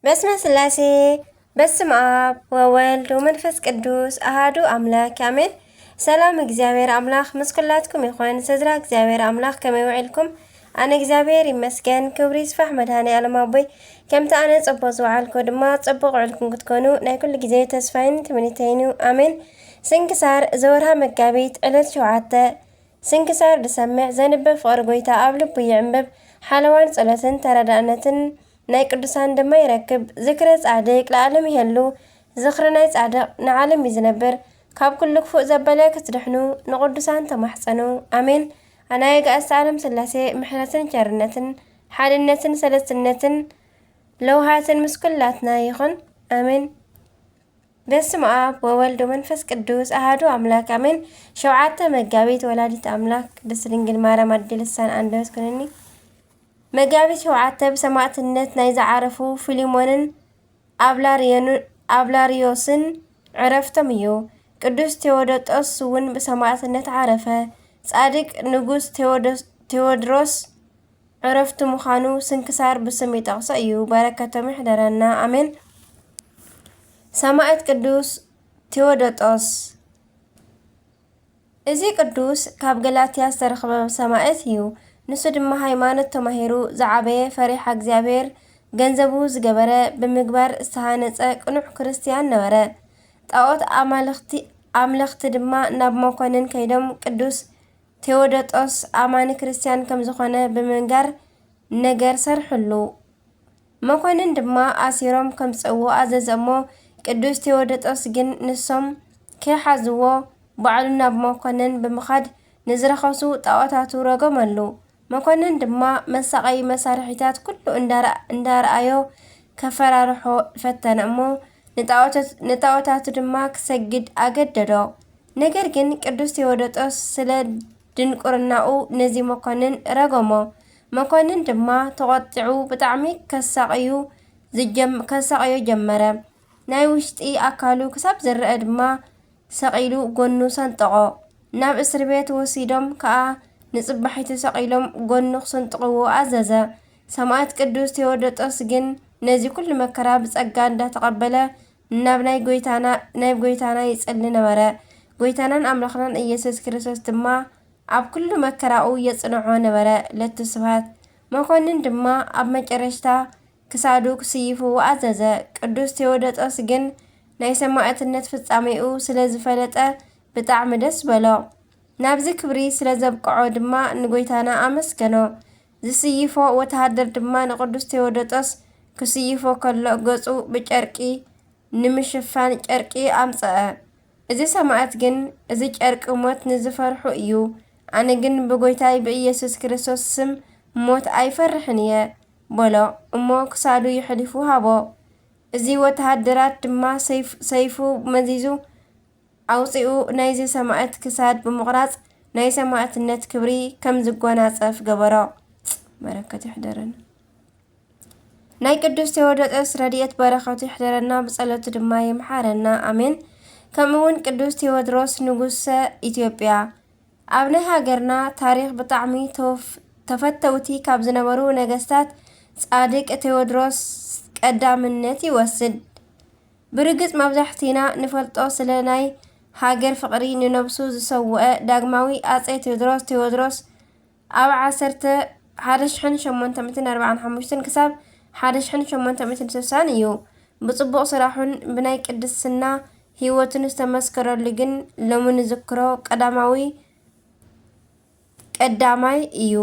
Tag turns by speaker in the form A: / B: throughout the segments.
A: በስመ ስላሴ በስመ አብ ወወልድ ወመንፈስ ቅዱስ አሃዱ አምላክ አሜን። ሰላም እግዚአብሔር አምላክ ምስ ኩላትኩም ይኹን። ስድራ እግዚአብሔር አምላክ ከመይ ውዒልኩም? ኣነ እግዚአብሔር ይመስገን። ክብሪ ይስፋሕ መድኃኔዓለም ኣቦይ ከምቲ ኣነ ጽቡቕ ዝወዓልኩ ድማ ጽቡቕ ውዕልኩም ክትኮኑ ናይ ኩሉ ግዜ ተስፋይን ትምኒተይኑ ኣሜን። ስንክሳር ዘወርሃ መጋቢት ዕለት 7 ስንክሳር ድሰምዕ ዘንብብ ፍቕሪ ጎይታ ኣብ ልቡ ይዕንብብ ሓለዋን ጸሎትን ተረዳእነትን ናይ ቅዱሳን ድማ ይረክብ። ዝክረ ጻድቅ ለዓለም ይህሉ ዝኽሪ ናይ ጻድቕ ንዓለም ይዝነብር። ካብ ኩሉ ክፉእ ዘበለ ክትድሕኑ ንቅዱሳን ተማሕፀኑ ኣሜን። ኣናይ ጋእስቲ ዓለም ስላሴ ምሕረትን ቸርነትን ሓድነትን ሰለስትነትን ለውሃትን ምስ ኩላትና ይኹን ኣሜን። በስመ አብ ወወልድ ወመንፈስ ቅዱስ አሃዱ አምላክ አሜን። 7 መጋቢት ወላዲት አምላክ ቅድስት ድንግል ማርያም ኣዲ ልሳን አንደበት ኩነኒ። መጋቢት 7 ብሰማዕትነት ናይ ዝዓረፉ ፊሊሞንን ኣብላርዮስን ዕረፍቶም እዩ። ቅዱስ ቴዎዶጦስ እውን ብሰማዕትነት ዓረፈ። ጻድቅ ንጉስ ቴዎድሮስ ዕረፍቱ ምዃኑ ስንክሳር ብስም ይጠቕሶ እዩ። በረከቶም ይሕደረና ኣሜን። ሰማዕት ቅዱስ ቴዎዶጦስ እዚ ቅዱስ ካብ ገላትያ ዝተረኸበ ሰማዕት እዩ። ንሱ ድማ ሃይማኖት ተማሂሩ ዝዓበየ ፈሪሓ እግዚአብሔር ገንዘቡ ዝገበረ ብምግባር ዝተሃነፀ ቅኑዕ ክርስቲያን ነበረ። ጣዖት ኣምለኽቲ ድማ ናብ መኮንን ከይዶም ቅዱስ ቴዎዶጦስ ኣማኒ ክርስቲያን ከም ዝኾነ ብምንጋር ነገር ሰርሕሉ። መኮንን ድማ ኣሲሮም ከምፅዎ ኣዘዘ እሞ ቅዱስ ቴዎዶጦስ ግን ንሶም ከይሓዝዎ ባዕሉ ናብ መኮንን ብምኻድ ንዝረኸሱ ጣዖታቱ ረገመሉ። መኮንን ድማ መሳቐይ መሳርሒታት ኩሉ እንዳረኣዮ ከፈራርሖ ፈተነ እሞ ንጣዖታቱ ድማ ክሰግድ ኣገደዶ። ነገር ግን ቅዱስ ቴዎዶጦስ ስለ ድንቁርናኡ ነዚ መኮንን ረገሞ። መኮንን ድማ ተቆጢዑ ብጣዕሚ ከሳቀዮ ጀመረ። ናይ ውሽጢ ኣካሉ ክሳብ ዝረአ ድማ ሰቂሉ ጎኑ ሰንጠቆ። ናብ እስር ቤት ወሲዶም ከዓ ንጽባሒቱ ሰቂሎም ጎኑ ክሰንጥቅዎ ኣዘዘ። ሰማዕት ቅዱስ ቴዎዶጦስ ግን ነዚ ኩሉ መከራ ብጸጋ እንዳተቐበለ ናብ ናይ ጎይታና ይጸሊ ነበረ። ጎይታናን ኣምላኽናን ኢየሱስ ክርስቶስ ድማ ኣብ ኩሉ መከራኡ የጽንዖ ነበረ። ለቱ ስብሐት። መኮንን ድማ ኣብ መጨረሽታ ክሳዱ ክስይፍዎ ኣዘዘ። ቅዱስ ቴዎዶጦስ ግን ናይ ሰማዕትነት ፍጻሜኡ ስለ ዝፈለጠ ብጣዕሚ ደስ በሎ። ናብዚ ክብሪ ስለ ዘብቅዖ ድማ ንጎይታና ኣመስገኖ። ዝስይፎ ወተሃደር ድማ ንቅዱስ ቴዎዶጦስ ክስይፎ ከሎ ገጹ ብጨርቂ ንምሽፋን ጨርቂ ኣምፀአ። እዚ ሰማዕት ግን እዚ ጨርቂ ሞት ንዝፈርሑ እዩ። ኣነ ግን ብጎይታይ ብኢየሱስ ክርስቶስ ስም ሞት ኣይፈርሕን እየ በሎ እሞ ክሳዱ ይሕሊፉ ሃቦ። እዚ ወተሃደራት ድማ ሰይፉ መዚዙ ኣውፂኡ ናይዚ ሰማዕት ክሳድ ብምቑራፅ ናይ ሰማዕትነት ክብሪ ከም ዝጎናፀፍ ገበሮ። በረከቱ ይሕደረና። ናይ ቅዱስ ቴዎዶጦስ ረድኤት በረከቱ ይሕደረና፣ ብጸሎቱ ድማ ይምሓረና ኣሜን። ከምኡውን ቅዱስ ቴዎድሮስ ንጉሰ ኢትዮጵያ ኣብ ናይ ሃገርና ታሪክ ብጣዕሚ ተፈተውቲ ካብ ዝነበሩ ነገስታት ጻድቅ ቴዎድሮስ ቀዳምነት ይወስድ። ብርግጽ መብዛሕቲና ንፈልጦ ስለ ናይ ሃገር ፍቕሪ ንነብሱ ዝሰውአ ዳግማዊ ኣፄ ቴዎድሮስ ኣብ 1845 ክሳብ 1860 እዩ። ብጽቡቕ ስራሑን ብናይ ቅድስና ህይወቱን ዝተመስከረሉ ግን ሎሚ ንዝክሮ ቀዳማይ እዩ።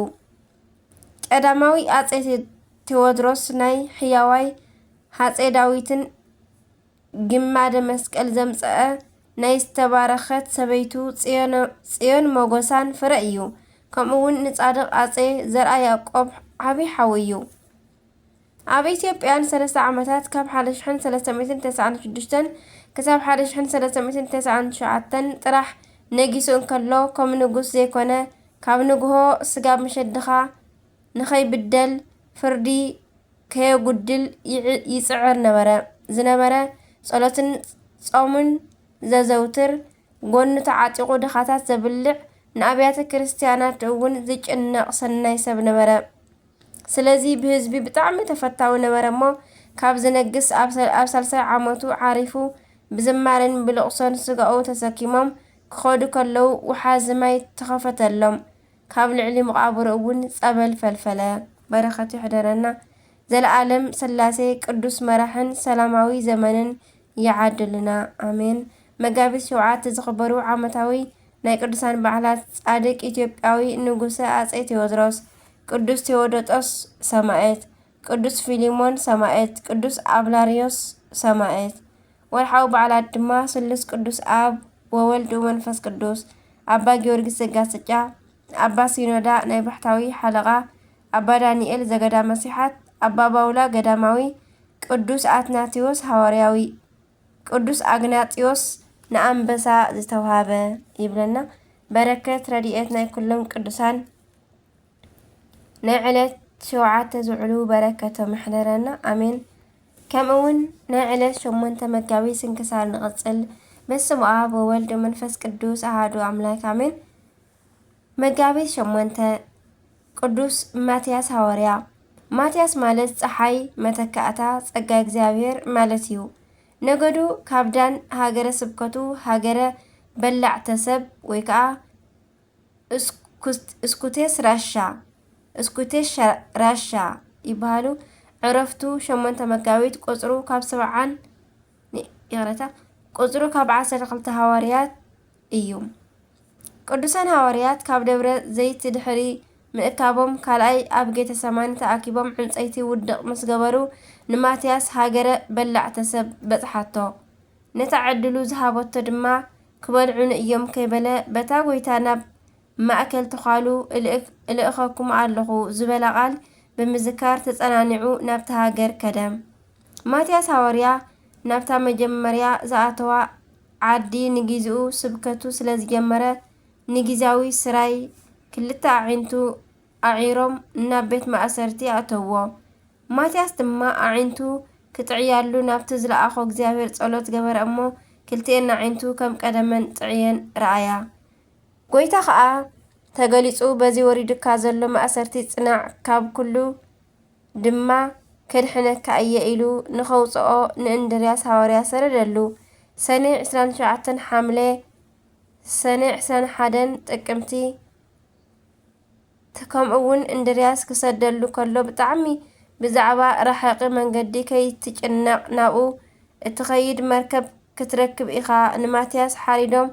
A: ቀዳማዊ ኣፄ ቴዎድሮስ ናይ ሕያዋይ ሃፀይ ዳዊትን ግማደ መስቀል ዘምፀአ ናይ ዝተባረኸት ሰበይቱ ጽዮን መጎሳን ፍረ እዩ። ከምኡውን ንጻድቕ ኣፄ ዘርኣ ያዕቆብ ዓብይ ሓዊ እዩ። ኣብ ኢትዮጵያን 3 ዓመታት ካብ 1396 ክሳብ 1399 ጥራሕ ነጊሱ እንከሎ ከም ንጉስ ዘይኮነ ካብ ንግሆ ስጋብ መሸድኻ ንኸይብደል ፍርዲ ከየጉድል ይጽዕር ዝነበረ ጸሎትን ጾምን ዘዘውትር ጎኑ ተዓጢቑ ድኻታት ዘብልዕ ንኣብያተ ክርስቲያናት እውን ዝጭነቕ ሰናይ ሰብ ነበረ። ስለዚ ብህዝቢ ብጣዕሚ ተፈታዊ ነበረ እሞ ካብ ዝነግስ ኣብ ሳልሳይ ዓመቱ ዓሪፉ ብዝማሬን ብልቕሶን ስጋኡ ተሰኪሞም ክኸዱ ከለዉ ውሓዚ ማይ ተኸፈተሎም። ካብ ልዕሊ መቓብሩ እውን ጸበል ፈልፈለ። በረኸቱ ይሕደረና። ዘለዓለም ስላሴ ቅዱስ መራሕን ሰላማዊ ዘመንን ይዓድልና ኣሜን። መጋቢት 7 ዝኽበሩ ዓመታዊ ናይ ቅዱሳን በዓላት ጻድቅ ኢትዮጵያዊ ንጉሰ ኣፄ ቴዎድሮስ፣ ቅዱስ ቴዎዶጦስ ሰማዕት፣ ቅዱስ ፊሊሞን ሰማዕት፣ ቅዱስ አብላርዮስ ሰማዕት። ወርሓዊ በዓላት ድማ ስሉስ ቅዱስ አብ ወወልድ ወመንፈስ ቅዱስ፣ ኣባ ጊዮርጊስ ዘጋስጫ፣ ኣባ ሲኖዳ ናይ ባሕታዊ ሓለቓ፣ ኣባ ዳንኤል ዘገዳመ ሲሓት፣ ኣባ ባውላ ገዳማዊ፣ ቅዱስ አትናቴዎስ ሃዋርያዊ፣ ቅዱስ አግናጢዮስ ንኣንበሳ ዝተውሃበ ይብለና። በረከት ረድኤት ናይ ኩሎም ቅዱሳን ናይ ዕለት 7 ዝውዕሉ በረከቶም ይሕደረና ኣሜን። ከምኡውን ናይ ዕለት 8 መጋቢት ስንክሳር ንቕጽል። በስመ አብ ወወልድ ወመንፈስ ቅዱስ አሐዱ አምላክ አሜን። መጋቢት 8 ቅዱስ ማትያስ ሐዋርያ። ማትያስ ማለት ፀሓይ መተካእታ ጸጋ እግዚአብሔር ማለት እዩ። ነገዱ ካብ ዳን ሃገረ ስብከቱ ሃገረ በላዕተ ሰብ ወይ ከዓ እስኩቴስ ራሻ ይበሃሉ። ዕረፍቱ 8 መጋቢት ቁጽሩ ካብ 70 ይቕረታ ቁጽሩ ካብ 12 ሐዋርያት እዩ። ቅዱሳን ሐዋርያት ካብ ደብረ ዘይት ድሕሪ ምእካቦም ካልኣይ ኣብ ጌተ ሰማኒ ተኣኪቦም ዕንፀይቲ ውድቕ ምስ ገበሩ ንማትያስ ሃገረ በላዕተ ሰብ በጽሓቶ። ነታ ዕድሉ ዝሃበቶ ድማ ክበልዑን እዮም ከይበለ በታ ጎይታ ናብ ማእከል ተኻሉ እልእኸኩም ኣለኹ ዝበላ ቓል ብምዝካር ተጸናኒዑ ናብታ ሃገር ከደም። ማትያስ ሐዋርያ ናብታ መጀመርያ ዝኣተዋ ዓዲ ንግዚኡ ስብከቱ ስለ ዝጀመረ ንጊዜያዊ ስራይ ክልተ ኣዒንቱ ኣዒሮም ናብ ቤት ማእሰርቲ ኣተዎ። ማትያስ ድማ ኣዒንቱ ክጥዕያሉ ናብቲ ዝለኣኾ እግዚኣብሔር ጸሎት ገበረ እሞ ክልቲአን ኣዒንቱ ከም ቀደመን ጥዕየን ረኣያ። ጎይታ ኸዓ ተገሊጹ በዚ ወሪድካ ዘሎ ማእሰርቲ ጽናዕ ካብ ኩሉ ድማ ከድሕነካ እየ ኢሉ ንኸውፅኦ ንእንድርያስ ሐዋርያ ሰረደሉ። ሰኔ 29 ሓምለ ሰኔ 21 ጥቅምቲ ከምኡውን እንድርያስ ክሰደሉ ከሎ ብጣዕሚ ብዛዕባ ረሓቂ መንገዲ ከይትጭነቕ ናብኡ እትኸይድ መርከብ ክትረክብ ኢኻ ንማትያስ ሓሪዶም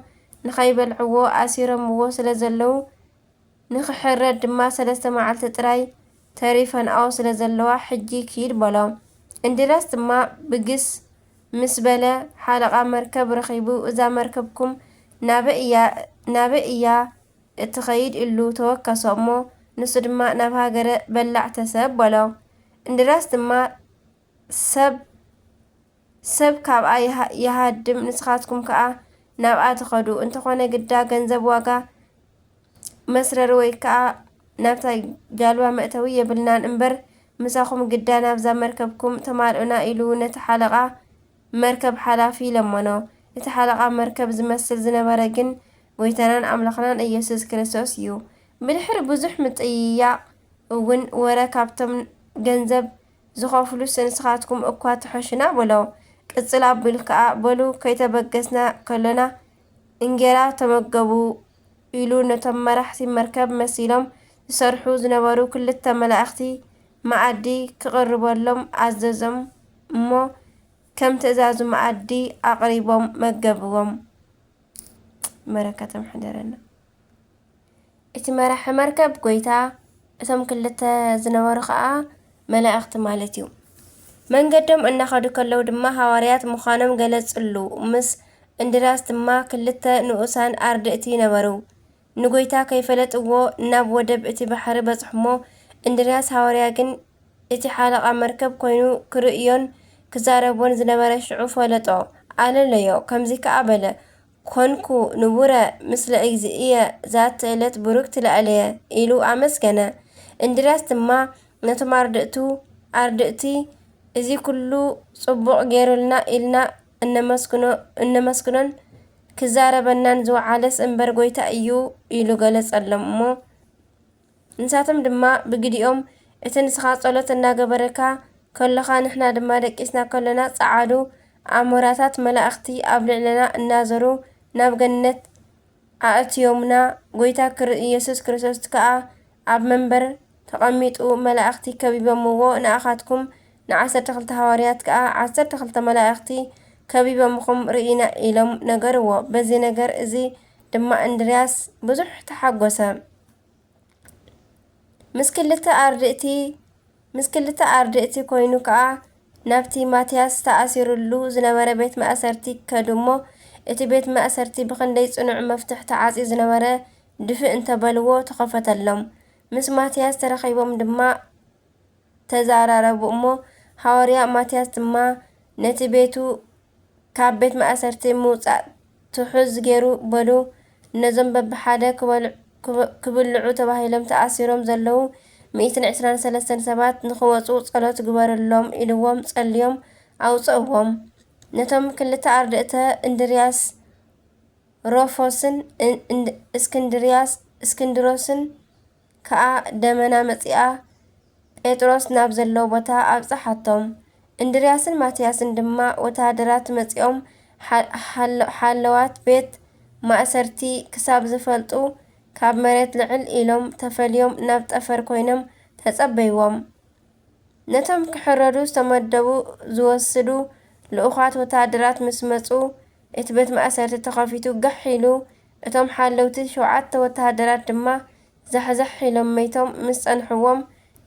A: ንኸይበልዕዎ ኣሲሮምዎ ስለ ዘለዉ ንኽሕረድ ድማ 3 መዓልቲ ጥራይ ተሪፈንኦ ስለ ዘለዋ ሕጂ ኪድ በሎ። እንድርያስ ድማ ብግስ ምስ በለ ሓለቓ መርከብ ረኺቡ እዛ መርከብኩም ናበይ እያ እትኸይድ ኢሉ ተወከሶ እሞ ንሱ ድማ ናብ ሃገረ በላዕተ ሰብ በሎ። እንድርያስ ድማ ሰብ ካብኣ ይሃድም ንስኻትኩም ከዓ ናብኣ ትኸዱ እንተኾነ ግዳ ገንዘብ ዋጋ መስረሪ ወይ ከዓ ናብታ ጃልባ መእተዊ የብልናን እምበር ምሳኹም ግዳ ናብዛ መርከብኩም ተማልኡና ኢሉ ነቲ ሓለቓ መርከብ ሓላፊ ለመኖ። እቲ ሓለቓ መርከብ ዝመስል ዝነበረ ግን ጎይታናን ኣምላኽናን ኢየሱስ ክርስቶስ እዩ። ብድሕሪ ብዙሕ ምጥይያቕ እውን ወረ ካብቶም ገንዘብ ዝኸፍሉስ ንስኻትኩም እኳ ትሐሽና በሎ። ቅጽል ኣቢሉ ከዓ በሉ ከይተበገስና ከሎና እንጌራ ተመገቡ ኢሉ ነቶም መራሕቲ መርከብ መሲሎም ዝሰርሑ ዝነበሩ 2 መላእኽቲ መኣዲ ክቕርበሎም ኣዘዞም እሞ ከም ትእዛዙ መኣዲ ኣቕሪቦም መገብዎም። በረከቶም ሕደረና። እቲ መራሒ መርከብ ጎይታ እቶም 2 ዝነበሩ ከዓ መላእኽቲ ማለት እዩ። መንገዶም እናኸዱ ከለዉ ድማ ሐዋርያት ምዃኖም ገለጽሉ። ምስ እንድርያስ ድማ 2 ንኡሳን ኣርድእቲ ነበሩ። ንጎይታ ከይፈለጥዎ ናብ ወደብ እቲ ባሕሪ በጽሕሞ። እንድርያስ ሐዋርያ ግን እቲ ሓለቓ መርከብ ኮይኑ ክርእዮን ክዛረቦን ዝነበረ ሽዑ ፈለጦ ኣለለዮ። ከምዚ ከዓ በለ ኮንኩ ንቡረ ምስለ እግዚእየ ዛቲ ዕለት ቡሩክቲ ለዓለየ ኢሉ ኣመስገነ። እንድርያስ ድማ ነቶም ኣርድእቲ እዚ ኩሉ ጽቡቕ ገይሩልና ኢልና እነመስግኖን ክዛረበናን ዝወዓለስ እምበር ጎይታ እዩ ኢሉ ገለጸሎም እሞ ንሳቶም ድማ ብግዲኦም እቲ ንስኻ ጸሎት እናገበረካ ከለኻ ንሕና ድማ ደቂስና ከለና ጸዓዱ ኣሞራታት መላእኽቲ ኣብ ልዕልና እናዘሩ ናብ ገነት ኣእትዮምና ጎይታ ኢየሱስ ክርስቶስ ከዓ ኣብ መንበር ተቐሚጡ መላእኽቲ ከቢቦምዎ ንኣኻትኩም ን12 ሐዋርያት ከዓ 12 መላእኽቲ ከቢቦምኩም ርኢና ኢሎም ነገርዎ። በዚ ነገር እዚ ድማ እንድርያስ ብዙሕ ተሓጎሰ። ምስ ክልተ ኣርድእቲ ኮይኑ ከዓ ናብቲ ማትያስ ተኣሲሩሉ ዝነበረ ቤት ማእሰርቲ ከድሞ እቲ ቤት ማእሰርቲ ብክንደይ ጽኑዕ መፍትሕ ተዓጽዩ ዝነበረ ድፍእ እንተበልዎ ተኸፈተሎም። ምስ ማትያስ ተረኺቦም ድማ ተዘራረቡ እሞ ሐዋርያ ማትያስ ድማ ነቲ ቤቱ ካብ ቤት ማእሰርቲ ምውፃእ ትሑዝ ገይሩ በሉ ነዞም በብሓደ ክብልዑ ተባሂሎም ተኣሲሮም ዘለዉ 123 ሰባት ንኽወፁ ጸሎት ግበረሎም ኢልዎም ጸልዮም ኣውፅእዎም። ነቶም ክልተ ኣርድእተ እንድርያስ ሮፎስን እስክንድሮስን ከዓ ደመና መጺኣ ጴጥሮስ ናብ ዘለዎ ቦታ ኣብጽሓቶም። እንድርያስን ማትያስን ድማ ወታደራት መጺኦም ሓለዋት ቤት ማእሰርቲ ክሳብ ዝፈልጡ ካብ መሬት ልዕል ኢሎም ተፈልዮም ናብ ጠፈር ኮይኖም ተጸበይዎም። ነቶም ክሕረዱ ዝተመደቡ ዝወስዱ ልኡኻት ወታደራት ምስ መጹ እቲ ቤት ማእሰርቲ ተኸፊቱ ጋሕ ኢሉ እቶም ሓለውቲ 7 ወታደራት ድማ ዛሕዛሕ ኢሎም መይቶም ምስ ጸንሕዎም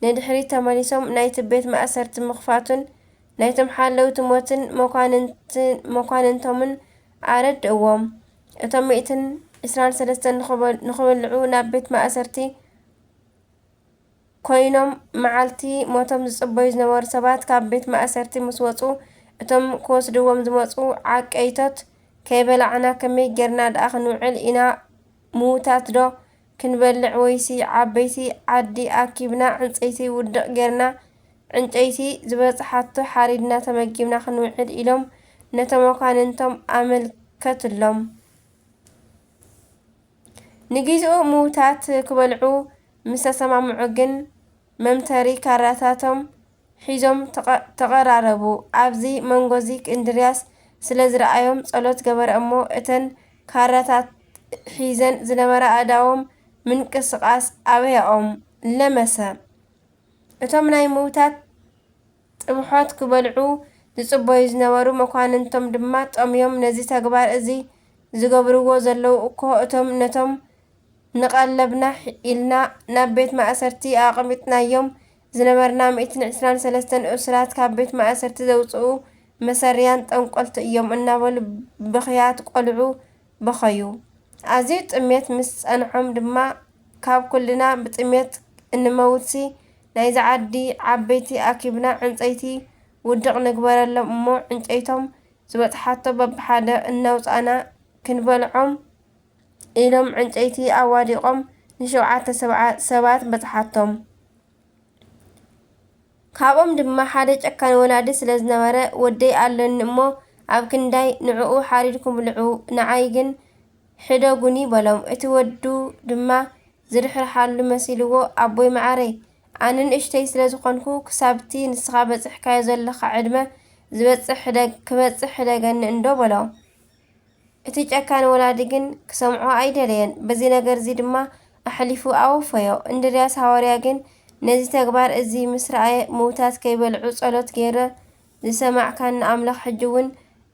A: ንድሕሪት ተመሊሶም ናይቲ ቤት ማእሰርቲ ምኽፋቱን ናይቶም ሓለውቲ ሞትን መኳንንቶምን ኣረድእዎም። እቶም 123 ንኽበልዑ ናብ ቤት ማእሰርቲ ኮይኖም መዓልቲ ሞቶም ዝጽበዩ ዝነበሩ ሰባት ካብ ቤት ማእሰርቲ ምስ ወጹ እቶም ክወስድዎም ዝመጹ ዓቀይቶት ከይበላዕና ከመይ ጌርና ደኣ ክንውዕል ኢና ምዉታት ዶ ክንበልዕ ወይሲ ዓበይቲ ዓዲ ኣኪብና ዕንጨይቲ ውድቕ ጌርና ዕንጨይቲ ዝበጽሓቶ ሓሪድና ተመጊብና ክንውዕል ኢሎም ነቶም መኳንንቶም ኣመልከትሎም። ንግዚኡ ምዉታት ክበልዑ ምስ ተሰማምዑ ግን መምተሪ ካራታቶም ሒዞም ተቐራረቡ። ኣብዚ መንጎዚ እንድርያስ ስለ ዝረኣዮም ጸሎት ገበረ እሞ እተን ካራታት ሒዘን ዝነበራ ኣእዳዎም ምንቅስቓስ ኣበያኦም ለመሰ። እቶም ናይ ምዉታት ጥብሖት ክበልዑ ዝጽበዩ ዝነበሩ መኳንንቶም ድማ ጠምዮም ነዚ ተግባር እዚ ዝገብርዎ ዘለዉ እኮ እቶም ነቶም ንቐለብና ኢልና ናብ ቤት ማእሰርቲ ኣቐሚጥናዮም ዝነበርና 123 እስራት ካብ ቤት ማእሰርቲ ዘውፅኡ መሰርያን ጠንቈልቲ እዮም እናበሉ ብኽያት ቆልዑ በኸዩ። ኣዝዩ ጥሜት ምስ ጸንሖም ድማ ካብ ኩልና ብጥሜት እንመውትሲ ናይዚ ዓዲ ዓበይቲ ኣኪብና ዕንጨይቲ ውድቕ ንግበረሎም እሞ ዕንጨይቶም ዝበጽሓቶ በብሓደ እናውፃእና ክንበልዖም ኢሎም ዕንጨይቲ ኣዋዲቖም ን7 ሰባት በጽሓቶም። ካብኦም ድማ ሓደ ጨካን ወላዲ ስለ ዝነበረ ወደይ ኣለኒ እሞ ኣብ ክንዳይ ንዕኡ ሓሪድኩም ብልዑ ንዓይ ግን ሕደጉኒ በሎም። እቲ ወዱ ድማ ዝርሕርሓሉ መሲልዎ ኣቦይ መዓረይ ኣነ ንእሽተይ ስለ ዝኾንኩ ክሳብቲ ንስኻ በፂሕካዮ ዘለኻ ዕድመ ክበጽሕ ሕደገኒ እንዶ በሎ። እቲ ጨካን ወላዲ ግን ክሰምዖ ኣይደለየን። በዚ ነገር እዚ ድማ ኣሕሊፉ ኣወፈዮ። እንድርያስ ሐዋርያ ግን ነዚ ተግባር እዚ ምስ ረኣየ ምዉታት ከይበልዑ ጸሎት ገይረ ዝሰማዕካኒ ኣምላኽ ሕጂ እውን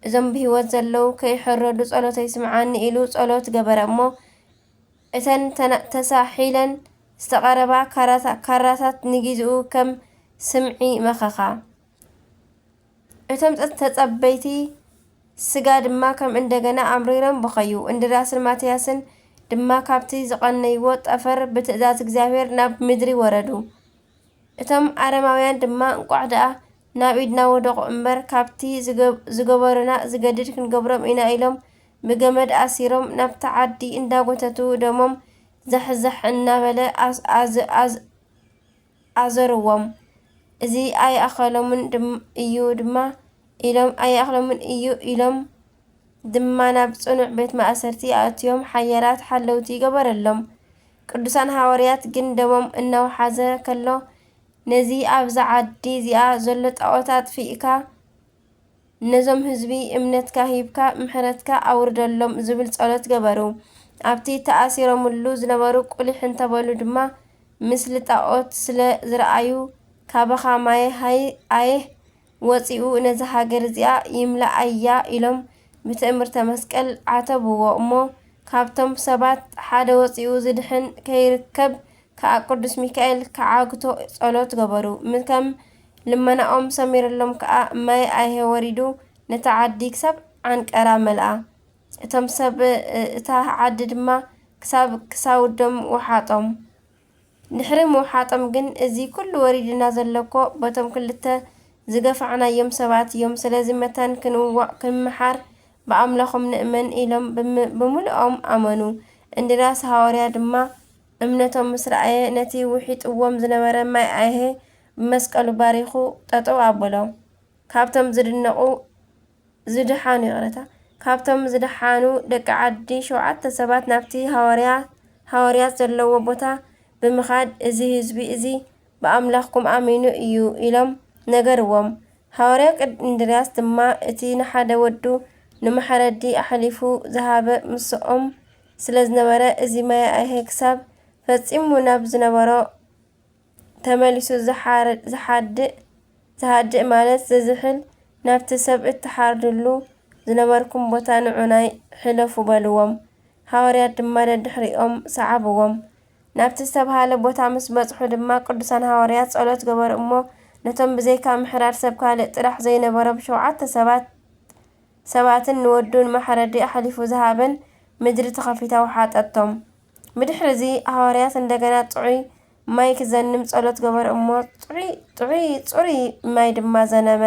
A: እዞም ብሂወት ዘለዉ ከይሕረዱ ጸሎተይ ስምዓኒ ኢሉ ጸሎት ገበረ እሞ እተን ተሳሒለን ዝተቐረባ ካራታት ንግዚኡ ከም ስምዒ መኸኻ እቶም ተጸበይቲ ስጋ ድማ ከም እንደገና ኣምሪሮም በኸዩ። እንድርያስን ማትያስን ድማ ካብቲ ዝቐነይዎ ጠፈር ብትእዛዝ እግዚኣብሔር ናብ ምድሪ ወረዱ። እቶም ኣረማውያን ድማ እንቋዕ ደኣ ናብ ኢድና ወደቑ እምበር ካብቲ ዝገበሩና ዝገድድ ክንገብሮም ኢና ኢሎም ብገመድ ኣሲሮም ናብቲ ዓዲ እንዳጎተቱ ደሞም ዘሕዘሕ እናበለ ኣዘርዎም። እዚ ኣይኣኸሎምን እዩ ኢሎም ድማ ናብ ጽኑዕ ቤት ማእሰርቲ ኣእትዮም ሓያላት ሓለውቲ ይገበረሎም። ቅዱሳን ሐዋርያት ግን ደሞም እናወሓዘ ከሎ ነዚ ኣብዛ ዓዲ እዚኣ ዘሎ ጣዖታት ፊእካ ነዞም ህዝቢ እምነትካ ሂብካ ምሕረትካ ኣውርደሎም ዝብል ጸሎት ገበሩ። ኣብቲ ተኣሲሮምሉ ዝነበሩ ቁሊሕ እንተበሉ ድማ ምስሊ ጣዖት ስለ ዝረኣዩ ካባኻ ማየ ኣየህ ወፂኡ ነዚ ሃገር እዚኣ ይምላኣያ ኢሎም ብትእምርተ መስቀል ዓተብዎ እሞ ካብቶም ሰባት ሓደ ወፂኡ ዝድሕን ከይርከብ ከዓ ቅዱስ ሚካኤል ከዓግቶ ጸሎት ገበሩ። ከም ልመናኦም ሰሚረሎም ከዓ ማይ ኣይሄ ወሪዱ ነታ ዓዲ ክሳብ ዓንቀራ መልኣ። እቶም ሰብ እታ ዓዲ ድማ ክሳብ ክሳውዶም ወሓጦም። ድሕሪ ምውሓጦም ግን እዚ ኩሉ ወሪድና ዘለኮ በቶም ክልተ ዝገፋዕናዮም ሰባት እዮም። ስለዚ መተን ክንውዋዕ ክንመሓር ብኣምላኾም ንእመን ኢሎም ብምልኦም ኣመኑ። እንድርያስ ሐዋርያ ድማ እምነቶም ምስ ረኣየ ነቲ ውሒጥዎም ዝነበረ ማይ ኣይሄ ብመስቀሉ ባሪኹ ጠጠው ኣበሎ። ካብቶም ዝድሓኑ ደቂ ዓዲ 7 ሰባት ናብቲ ሐዋርያት ዘለዎ ቦታ ብምኻድ እዚ ህዝቢ እዚ ብኣምላኽኩም ኣሚኑ እዩ ኢሎም ነገርዎም። ሐዋርያ እንድርያስ ድማ እቲ ንሓደ ወዱ ንመሕረዲ ኣሕሊፉ ዝሃበ ምስኦም ስለ ዝነበረ እዚ ማይ ኣይሄ ክሳብ ፈጺሙ ናብ ዝነበሮ ተመሊሱ ዝሃድእ ማለት ዘዝሕል ናብቲ ሰብ እትሓርድሉ ዝነበርኩም ቦታ ንዑናይ ሕለፉ በልዎም። ሐዋርያት ድማ ደድሕሪኦም ሰዓብዎም። ናብቲ ዝተባሃለ ቦታ ምስ በጽሑ ድማ ቅዱሳን ሐዋርያት ጸሎት ገበሩ እሞ ነቶም ብዘይካ ምሕራድ ሰብ ካልእ ጥራሕ ዘይነበሮም 7 ሰባትን ንወዱ ንመሕረዲ ኣሕሊፉ ዝሃበን ምድሪ ተኸፊታ ወሓጠቶም። ብድሕሪ እዚ ሐዋርያት እንደገና ጥዑይ ማይ ክዘንም ጸሎት ገበሩ እሞ ጽሩይ ማይ ድማ ዘነመ።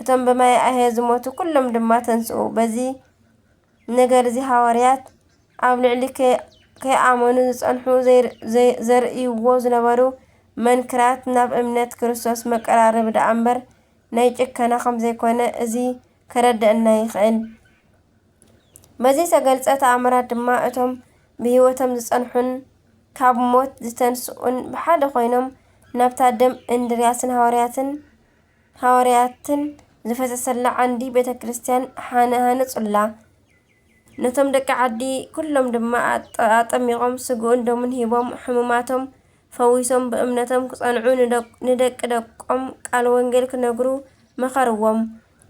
A: እቶም ብማይ ኣይሄ ዝሞቱ ኩሎም ድማ ተንስኡ። በዚ ነገር እዚ ሐዋርያት ኣብ ልዕሊ ከይኣመኑ ዝጸንሑ ዘርእይዎ ዝነበሩ መንክራት ናብ እምነት ክርስቶስ መቀራረቢ ደኣ እምበር ናይ ጭከና ከም ዘይኮነ እዚ ከረድአና ይኽእል። በዚ ዝተገልጸ ተኣምራት ድማ እቶም ብህይወቶም ዝጸንሑን ካብ ሞት ዝተንስኡን ብሓደ ኮይኖም ናብታ ደም እንድርያስን ሐዋርያትን ዝፈሰሰላ ዓንዲ ቤተ ክርስቲያን ሃነጹላ። ነቶም ደቂ ዓዲ ኩሎም ድማ ኣጠሚቖም ስግኡን ደሙን ሂቦም ሕሙማቶም ፈዊሶም ብእምነቶም ክጸንዑ ንደቂ ደቆም ቃል ወንጌል ክነግሩ መኸርዎም።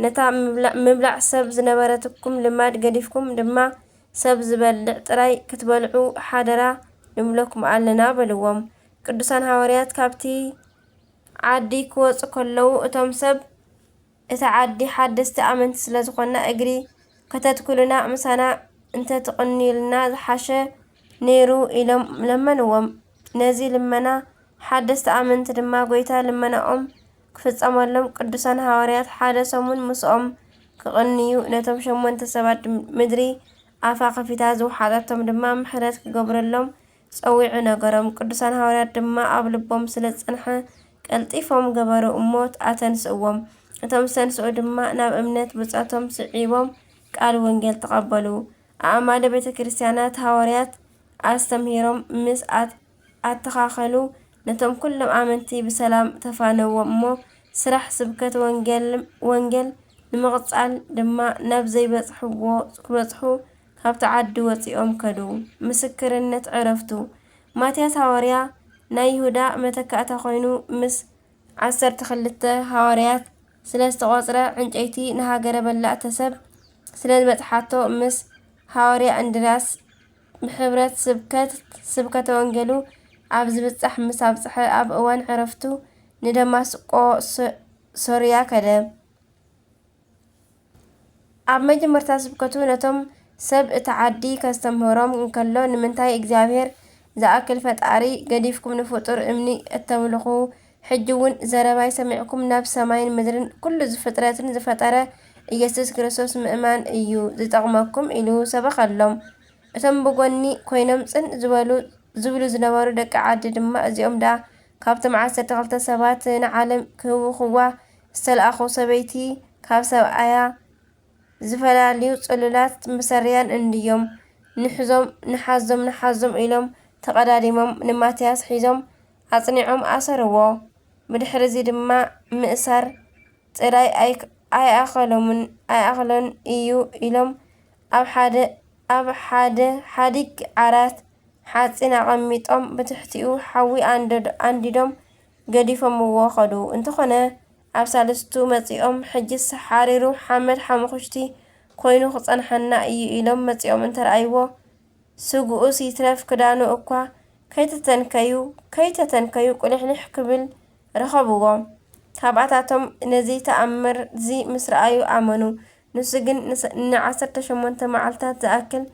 A: ነታ ምብላዕ ሰብ ዝነበረትኩም ልማድ ገዲፍኩም ድማ ሰብ ዝበልዕ ጥራይ ክትበልዑ ሓደራ ንብለኩም ኣለና በልዎም። ቅዱሳን ሐዋርያት ካብቲ ዓዲ ክወፁ ከለዉ እቶም ሰብ እታ ዓዲ ሓደስቲ ኣመንቲ ስለ ዝኾና እግሪ ከተትኩልና ምሳና እንተትቕንዩልና ዝሓሸ ነይሩ ኢሎም ለመንዎም። ነዚ ልመና ሓደስቲ ኣመንቲ ድማ ጎይታ ልመናኦም ክፍጸመሎም ቅዱሳን ሐዋርያት ሓደ ሰሙን ምስኦም ክቕንዩ ነቶም 8 ሰባት ምድሪ ኣፋ ከፊታ ዝወሓጠቶም ድማ ምሕረት ክገብረሎም ጸዊዑ ነገሮም። ቅዱሳን ሐዋርያት ድማ ኣብ ልቦም ስለ ዝጸንሐ ቀልጢፎም ገበሩ እሞት ኣተንስእዎም። እቶም ዝተንስኡ ድማ ናብ እምነት ብጻቶም ስዒቦም ቃል ወንጌል ተቐበሉ። ኣእማደ ቤተ ክርስቲያናት ሐዋርያት ኣስተምሂሮም ምስ ኣተኻኸሉ ነቶም ኩሎም ኣመንቲ ብሰላም ተፋነዎም እሞ ስራሕ ስብከት ወንጌል ንምቕጻል ድማ ናብ ዘይበጽሕዎ ክበጽሑ ካብቲ ዓዲ ወፂኦም ከዱ። ምስክርነት ዕረፍቱ ማትያስ ሐዋርያ ናይ ይሁዳ መተካእታ ኮይኑ ምስ 12 ሐዋርያት ስለ ዝተቖጽረ ዕንጨይቲ ንሃገረ በላእተ ሰብ ስለ ዝበጽሓቶ ምስ ሐዋርያ እንድርያስ ብሕብረት ስብከተ ወንጌሉ ኣብ ዝብጻሕ ምስ ኣብጽሐ ኣብ እዋን ዕረፍቱ ንደማስቆ ሶርያ ከደ። ኣብ መጀመርታ ስብከቱ ነቶም ሰብ እቲ ዓዲ ከስተምህሮም እንከሎ ንምንታይ እግዚኣብሔር ዝኣክል ፈጣሪ ገዲፍኩም ንፍጡር እምኒ እተምልኹ ሕጂ እውን ዘረባይ ሰሚዕኩም ናብ ሰማይን ምድርን ኩሉ ፍጥረትን ዝፈጠረ ኢየሱስ ክርስቶስ ምእማን እዩ ዝጠቕመኩም ኢሉ ሰበኸሎም። እቶም ብጎኒ ኮይኖም ጽን ዝብሉ ዝነበሩ ደቂ ዓዲ ድማ እዚኦም ዳ ካብቶም 12 ሰባት ንዓለም ክህውኽዋ ዝተለኣኹ ሰበይቲ ካብ ሰብኣያ ዝፈላለዩ ጽሉላት መሰረያን እንድዮም ንሓዞም ኢሎም ተቐዳዲሞም ንማትያስ ሒዞም ኣጽኒዖም ኣሰርዎ። ብድሕሪ እዚ ድማ ምእሳር ጥራይ ኣይኣኸሎን እዩ ኢሎም ኣብ ሓደ ሓዲግ ዓራት ሓፂን ኣቐሚጦም ብትሕቲኡ ሓዊ ኣንዲዶም ገዲፎምዎ ኸዱ። እንተኾነ ኣብ ሳልስቱ መጺኦም ሕጅስ ሓሪሩ ሓመድ ሓሙኽሽቲ ኮይኑ ክጸንሐና እዩ ኢሎም መጺኦም እንተረኣይዎ ስጉኡ ሲትረፍ ክዳኑ እኳ ከይተተንከዩ ቁልሕልሕ ክብል ረኸብዎ። ካብኣታቶም ነዚ ተኣምር እዚ ምስ ረኣዩ ኣመኑ። ንሱ ግን ን18 መዓልታት ዝኣክል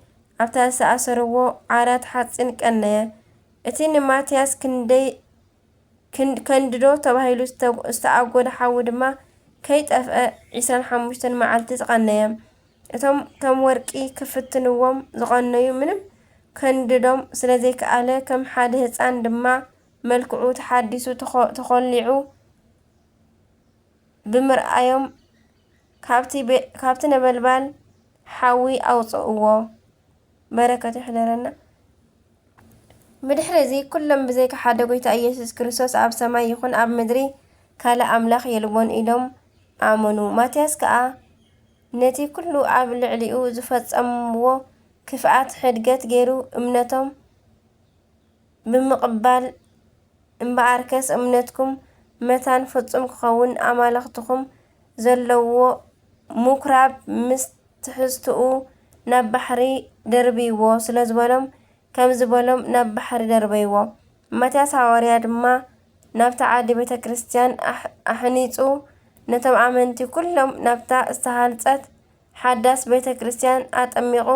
A: ኣብታ ዝተኣሰርዎ ዓራት ሓፂን ቀነየ። እቲ ንማትያስ ከንድዶ ተባሂሉ ዝተኣጐደ ሓዊ ድማ ከይጠፍአ 25 መዓልቲ ዝቐነየ። እቶም ከም ወርቂ ክፍትንዎም ዝቐነዩ ምንም ከንድዶም ስለ ዘይከኣለ ከም ሓደ ህፃን ድማ መልክዑ ተሓዲሱ ተኾሊዑ ብምርኣዮም ካብቲ ነበልባል ሓዊ ኣውፅእዎ። በረከቱ ይሕደረና። ብድሕሪ እዚ ኩሎም ብዘይካ ሓደ ጎይታ ኢየሱስ ክርስቶስ ኣብ ሰማይ ይኹን ኣብ ምድሪ ካልእ ኣምላኽ የልቦን ኢሎም ኣመኑ። ማትያስ ከዓ ነቲ ኩሉ ኣብ ልዕሊኡ ዝፈጸምዎ ክፍኣት ሕድገት ገይሩ እምነቶም ብምቕባል እምበኣርከስ እምነትኩም መታን ፍጹም ክኸውን ኣማልኽትኩም ዘለዎ ምኵራብ ምስ ትሕዝትኡ ናብ ባሕሪ ደርብይዎ ስለ ዝበሎም ከም ዝበሎም ናብ ባሕሪ ደርበይዎ። ማትያስ ሐዋርያ ድማ ናብታ ዓዲ ቤተ ክርስቲያን ኣሕኒጹ ነቶም ኣመንቲ ኩሎም ናብታ ዝተሃልጸት ሓዳስ ቤተ ክርስቲያን ኣጠሚቑ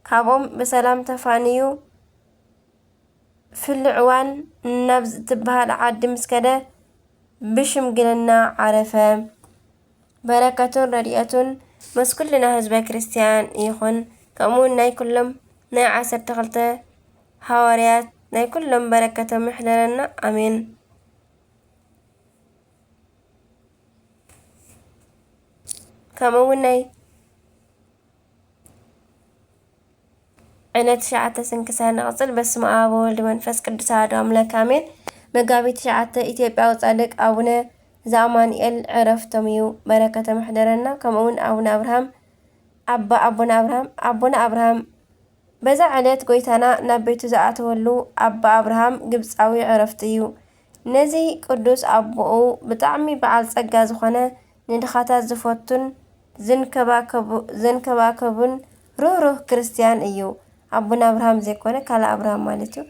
A: ካብኦም ብሰላም ተፋንዩ ፍልዕዋን ናብ እትበሃል ዓዲ ምስ ከደ ብሽምግልና ዓረፈ። በረከቱን ረድኤቱን ምስ ኩልና ህዝበ ክርስቲያን ይኹን። ከምኡውን ናይ ኩሎም ናይ 12 ሐዋርያት ናይ ኩሎም በረከቶም ይሕደረና ኣሜን። ከምኡውን ናይ ዕለት 9 ስንክሳር ንቕጽል። በስመ አብ ወወልድ መንፈስ ቅዱስ አሐዱ አምላክ አሜን። መጋቢት 9 ኢትዮጵያዊ ጻድቅ ኣቡነ ዘአማኑኤል ዕረፍቶም እዩ። በረከቶም ይሕደረና። ከምኡውን ኣቡነ አብርሃም በዛ ዕለት ጎይታና ናብ ቤቱ ዝኣተወሉ ኣባ አብርሃም ግብፃዊ ዕረፍቲ እዩ። ነዚ ቅዱስ ኣቦኡ ብጣዕሚ በዓል ጸጋ ዝኾነ ንድኻታት ዝፈቱን ዘንከባከቡን ሩህሩህ ክርስቲያን እዩ። ኣቡነ አብርሃም ዘይኮነ ካልእ አብርሃም ማለት እዩ።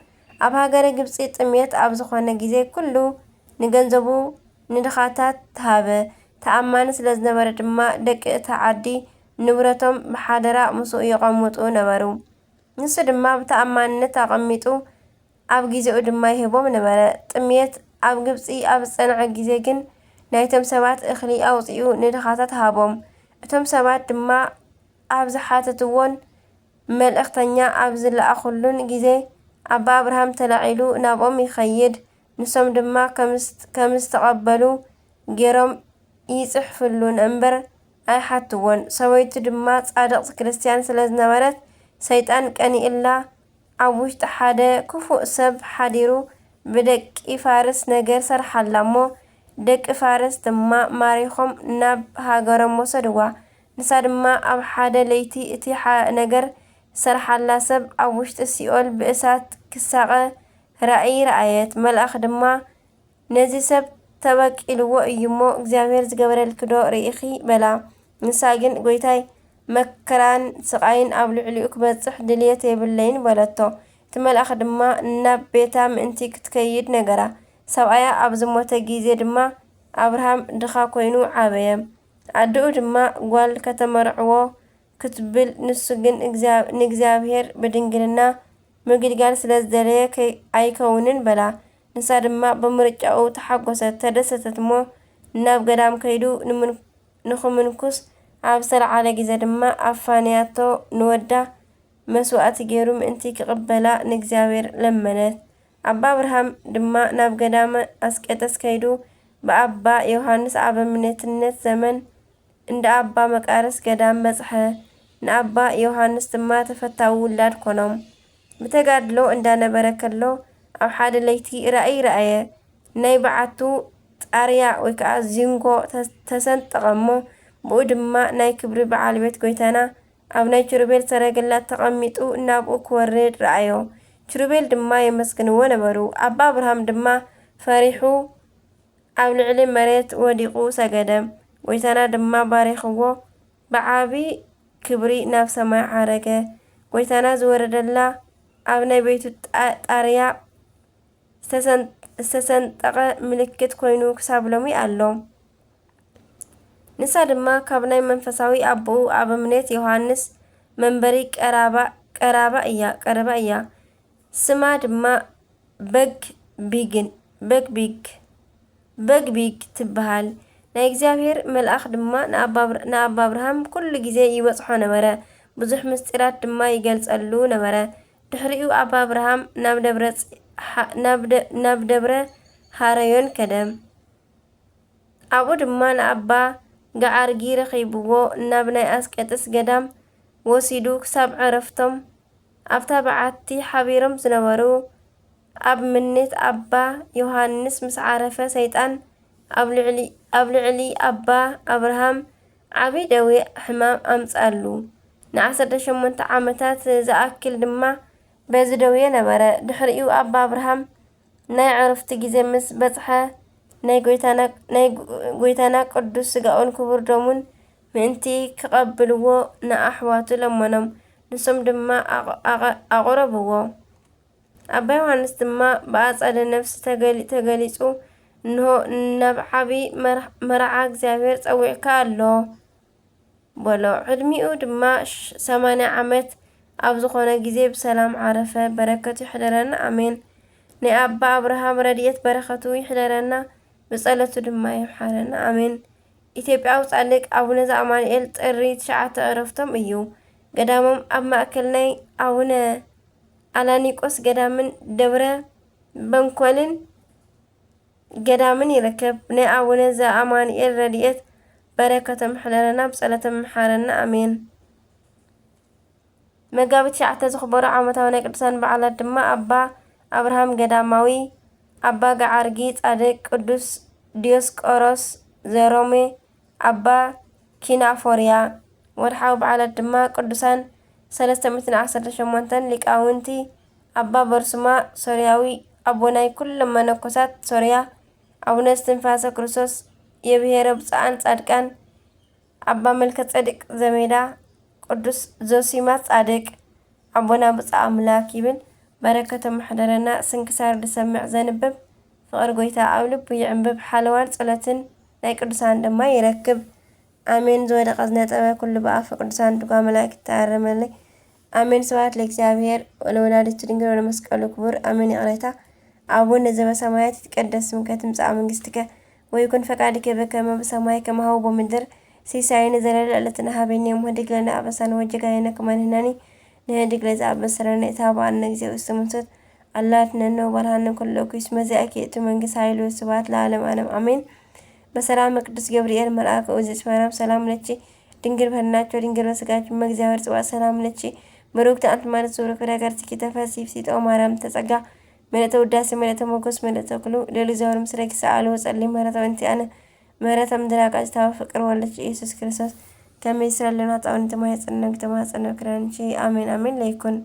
A: ኣብ ሃገረ ግብፂ ጥምየት ኣብ ዝኾነ ግዜ ኩሉ ንገንዘቡ ንድኻታት ተሃበ። ተኣማኒ ስለ ዝነበረ ድማ ደቂ እታ ዓዲ ንብረቶም ብሓደራ ምስኡ ይቐምጡ ነበሩ። ንሱ ድማ ብተኣማንነት ኣቐሚጡ ኣብ ጊዜኡ ድማ ይህቦም ነበረ። ጥምየት ኣብ ግብፂ ኣብ ዝጸንዐ ግዜ ግን ናይቶም ሰባት እኽሊ ኣውፂኡ ንድኻታት ሃቦም። እቶም ሰባት ድማ ኣብ ዝሓተትዎን መልእኽተኛ ኣብ ዝለኣኹሉን ግዜ ኣባ አብርሃም ተላዒሉ ናብኦም ይኸይድ። ንሶም ድማ ከምዝተቐበሉ ገይሮም ይጽሕፍሉን እምበር ኣይሓትዎን። ሰበይቱ ድማ ጻድቕ ክርስቲያን ስለ ዝነበረት ሰይጣን ቀኒኢላ ኣብ ውሽጢ ሓደ ክፉእ ሰብ ሓዲሩ ብደቂ ፋርስ ነገር ሰርሓላ እሞ ደቂ ፋርስ ድማ ማሪኾም ናብ ሃገሮም ወሰድዋ። ንሳ ድማ ኣብ ሓደ ለይቲ እቲ ነገር ሰርሓላ ሰብ ኣብ ውሽጢ ሲኦል ብእሳት ክሳቐ ራእይ ረኣየት። መልኣኽ ድማ ነዚ ሰብ ተበቂልዎ እዩ እሞ እግዚኣብሔር ዝገበረልክዶ ርኢኺ በላ። ንሳ ግን ጎይታይ መከራን ስቃይን ኣብ ልዕሊኡ ክበጽሕ ድልየት የብለይን በለቶ። እቲ መልኣኽ ድማ ናብ ቤታ ምእንቲ ክትከይድ ነገራ። ሰብኣያ ኣብ ዝሞተ ጊዜ ድማ አብርሃም ድኻ ኮይኑ ዓበየ። ኣድኡ ድማ ጓል ከተመርዕዎ ክትብል ንሱ ግን ንእግዚኣብሔር ብድንግልና ምግልጋል ስለ ዝደለየ ኣይከውንን በላ። ንሳ ድማ ብምርጫኡ ተሓጐሰት ተደሰተት እሞ ናብ ገዳም ከይዱ ንኽምንኩስ ኣብ ዝተለዓለ ግዜ ድማ ኣፋንያቶ ንወዳ መስዋእቲ ገይሩ ምእንቲ ክቕበላ ንእግዚኣብሔር ለመነት። ኣባ አብርሃም ድማ ናብ ገዳመ ኣስቄጠስ ከይዱ ብኣባ ዮሃንስ ኣብ እምነትነት ዘመን እንደ ኣባ መቃርስ ገዳም በጽሐ። ንኣባ ዮሃንስ ድማ ተፈታዊ ውላድ ኮኖም። ብተጋድሎ እንዳነበረ ከሎ ኣብ ሓደ ለይቲ ራእይ ረአየ። ናይ በዓቱ ጣርያ ወይ ከዓ ዚንጎ ተሰንጠቐሞ ብኡ ድማ ናይ ክብሪ በዓል ቤት ጎይታና ኣብ ናይ ኪሩቤል ሰረገላ ተቐሚጡ እናብኡ ክወርድ ረኣዮ። ኪሩቤል ድማ የመስግንዎ ነበሩ። ኣባ አብርሃም ድማ ፈሪሑ ኣብ ልዕሊ መሬት ወዲቑ ሰገደ። ጎይታና ድማ ባሪኽዎ ብዓቢ ክብሪ ናብ ሰማይ ዓረገ። ጎይታና ዝወረደላ ኣብ ናይ ቤቱ ጣርያ ዝተሰንጠቐ ምልክት ኮይኑ ክሳብ ሎሚ ኣሎ። ንሳ ድማ ካብ ናይ መንፈሳዊ ኣቦኡ ኣበምኔት ዮሃንስ መንበሪ ቀረባ እያ። ስማ ድማ በግቢግ ትበሃል። ናይ እግዚአብሔር መልአኽ ድማ ንኣባ አብርሃም ኩሉ ግዜ ይበጽሖ ነበረ። ብዙሕ ምስጢራት ድማ ይገልጸሉ ነበረ። ድሕሪኡ ኣባ አብርሃም ናብ ደብረ ሃረዮን ከደ። ኣብኡ ድማ ንኣባ ገዓርጊ ረኺብዎ ናብ ናይ ኣስቄጥስ ገዳም ወሲዱ ክሳብ ዕረፍቶም ኣብታ በዓቲ ሓቢሮም ዝነበሩ። ኣብ ምኔት ኣባ ዮሃንስ ምስ ዓረፈ ሰይጣን ኣብ ልዕሊ ኣባ አብርሃም ዓብዪ ደዌ ሕማም ኣምጻሉ። ን18 ዓመታት ዝኣክል ድማ በዚ ደዌ ነበረ። ድሕሪኡ ኣባ አብርሃም ናይ ዕረፍቲ ግዜ ምስ በጽሐ ናይ ጎይታና ቅዱስ ስጋኡን ክቡር ደሙን ምእንቲ ክቐብልዎ ንኣሕዋቱ ለመኖም። ንሶም ድማ ኣቑረብዎ። ኣባ ዮሃንስ ድማ ብኣጸደ ነፍሲ ተገሊጹ እንሆ ናብ ዓብዪ መርዓ እግዚአብሔር ጸዊዕካ ኣሎ በሎ። ዕድሚኡ ድማ 80 ዓመት ኣብ ዝኾነ ግዜ ብሰላም ዓረፈ። በረከቱ ይሕደረና ኣሜን። ናይ ኣባ አብርሃም ረድኤት በረከቱ ይሕደረና፣ ብጸሎቱ ድማ ይምሓረና ኣሜን። ኢትዮጵያዊ ጻድቅ ኣቡነ ዘአማኑኤል ጥሪ 9 ዕረፍቶም እዩ። ገዳሞም ኣብ ማእከል ናይ ኣቡነ አላኒቆስ ገዳምን ደብረ በንኮልን ገዳምን ይርከብ። ናይ ኣቡነ ዘአማኑኤል ረድኤት በረከቶም ይሕደረና፣ ብጸሎቶም ይምሓረና ኣሜን። መጋቢት 9 ዝኽበሩ ዓመታዊ ናይ ቅዱሳን በዓላት ድማ ኣባ አብርሃም ገዳማዊ፣ ኣባ ገዓርጊ ጻድቅ፣ ቅዱስ ዲዮስቆሮስ ዘሮሜ፣ ኣባ ኪናፎርያ። ወርሓዊ በዓላት ድማ ቅዱሳን 318 ሊቃውንቲ፣ ኣባ በርሱማ ሶርያዊ፣ ኣቦ ናይ ኩሎም መነኮሳት ሶርያ፣ ኣቡነ እስትንፋሰ ክርስቶስ የብሔረ ብፁዓን ጻድቃን፣ ኣባ መልከጸድቅ ዘሜዳ፣ ቅዱስ ዞሲማስ ጻድቅ፣ ኣቦና ብፁዕ ኣምላክ ይብል። በረከቶም ይሕደረና። ስንክሳር ዝሰምዕ ዘንብብ ፍቅሪ ጎይታ ኣብ ልቡ ይዕንብብ። ሓለዋን ጸሎትን ናይ ቅዱሳን ድማ ይረክብ ኣሜን። ዝወደቐ ዝነጠበ ኩሉ ብኣፈ ቅዱሳን ድጓ መላእክት ተኣረመለይ ኣሜን። ስብሐት ለእግዚአብሔር ወለወላዲቱ ድንግል ወለመስቀሉ ክቡር ኣሜን። ይቕሬታ አቡነ ዘበሰማያት ይትቀደስ ስምከ ትምጻእ መንግሥትከ ወይኩን ፈቃድከ በከመ በሰማይ ከማሁ በምድር ሲሳይነ ዘለለ ዕለትነ ሀበነ ዮም ወኅድግ ለነ አበሳነ ወጌጋየነ ከመ ንሕነኒ ንህድግ ለዘአበሰረነ ኢታብአነ እግዚኦ ውስተ መንሱት አላ አድኅነነ ወባልሐነ ኩሉ እኩይ መዚአከ ይእቲ መንግሥት ኃይል ወስብሐት ለዓለመ ዓለም አሜን። በሰላም ቅዱስ ገብርኤል መልአከ ውእቱ ማርያም ሰላም ለኪ ድንግል በድናቸው ድንግል በሥጋኪ እምእግዚአብሔር ጽባሕ ሰላም ለኪ ብሩክት አንቲ እምአርያም ዘብሩክ ፍሬከርሥኪ ተፈሥሒ ፍሥሕት ኦ ማርያም ተጸጋ ምልዕተ ውዳሴ ምልዕተ ሞገስ ምልዕተ ኩሉ ልዕሊ እግዚአብሔር ምስለኪ ሰአሊ ወጸልይ ምህረተ ወእንቲአነ ምህረተ ምድራቃ ዝታበ ፍቅር ወለኪ ኢየሱስ ክርስቶስ ከመይ ይስረልና ጣውንተ ማኅፀነ ክራንቺ አሜን አሜን ለይኩን